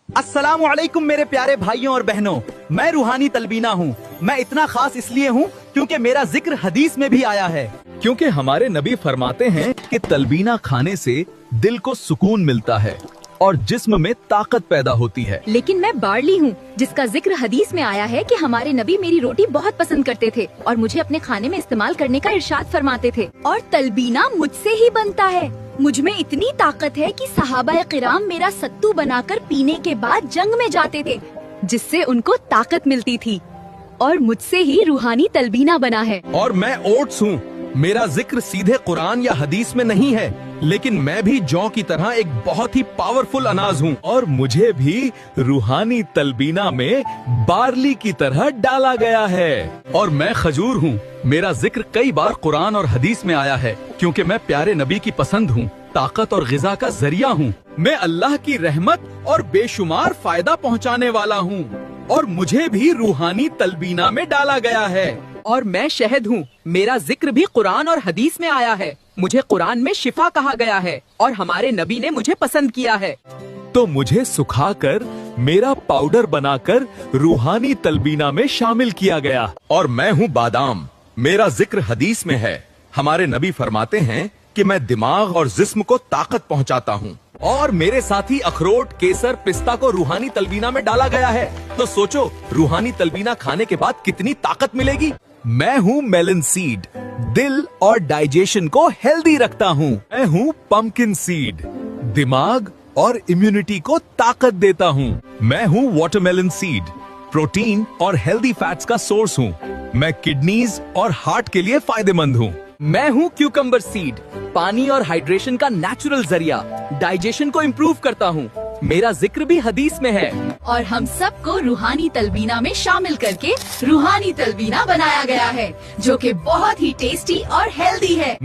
अस्सलाम वालेकुम मेरे प्यारे भाइयों और बहनों, मैं रूहानी तलबीना हूँ। मैं इतना खास इसलिए हूँ क्योंकि मेरा जिक्र हदीस में भी आया है। क्योंकि हमारे नबी फरमाते हैं कि तलबीना खाने से दिल को सुकून मिलता है और जिस्म में ताकत पैदा होती है। लेकिन मैं बार्ली हूँ जिसका जिक्र हदीस में आया है कि हमारे नबी मेरी रोटी बहुत पसंद करते थे और मुझे अपने खाने में इस्तेमाल करने का इरशाद फरमाते थे। और तलबीना मुझसे ही बनता है। मुझ में इतनी ताकत है कि सहाबा किराम मेरा सत्तू बनाकर पीने के बाद जंग में जाते थे, जिससे उनको ताकत मिलती थी। और मुझसे ही रूहानी तलबीना बना है। और मैं ओट्स हूँ। मेरा जिक्र सीधे कुरान या हदीस में नहीं है, लेकिन मैं भी जौ की तरह एक बहुत ही पावरफुल अनाज हूँ और मुझे भी रूहानी तलबीना में बार्ली की तरह डाला गया है। और मैं खजूर हूँ। मेरा जिक्र कई बार कुरान और हदीस में आया है क्योंकि मैं प्यारे नबी की पसंद हूँ, ताकत और गिजा का जरिया हूँ। मैं अल्लाह की रहमत और बेशुमार फायदा पहुँचाने वाला हूँ और मुझे भी रूहानी तलबीना में डाला गया है। और मैं शहद हूँ। मेरा जिक्र भी कुरान और हदीस में आया है। मुझे कुरान में शिफा कहा गया है और हमारे नबी ने मुझे पसंद किया है। तो मुझे सुखाकर मेरा पाउडर बनाकर रूहानी तलबीना में शामिल किया गया। और मैं हूँ बादाम। मेरा जिक्र हदीस में है। हमारे नबी फरमाते हैं कि मैं दिमाग और जिस्म को ताकत पहुँचाता हूँ। और मेरे साथी अखरोट, केसर, पिस्ता को रूहानी तलबीना में डाला गया है। तो सोचो, रूहानी तलबीना खाने के बाद कितनी ताकत मिलेगी। मैं हूँ मेलन सीड। दिल और डाइजेशन को हेल्दी रखता हूँ। मैं हूँ पंपकिन सीड। दिमाग और इम्यूनिटी को ताकत देता हूँ। मैं हूँ वाटरमेलन सीड। प्रोटीन और हेल्दी फैट्स का सोर्स हूँ। मैं किडनीज और हार्ट के लिए फायदेमंद हूँ। मैं हूँ क्यूकम्बर सीड। पानी और हाइड्रेशन का नेचुरल जरिया। डाइजेशन को इम्प्रूव करता हूँ। मेरा जिक्र भी हदीस में है। और हम सबको रूहानी तलबीना में शामिल करके रूहानी तलबीना बनाया गया है, जो कि बहुत ही टेस्टी और हेल्दी है।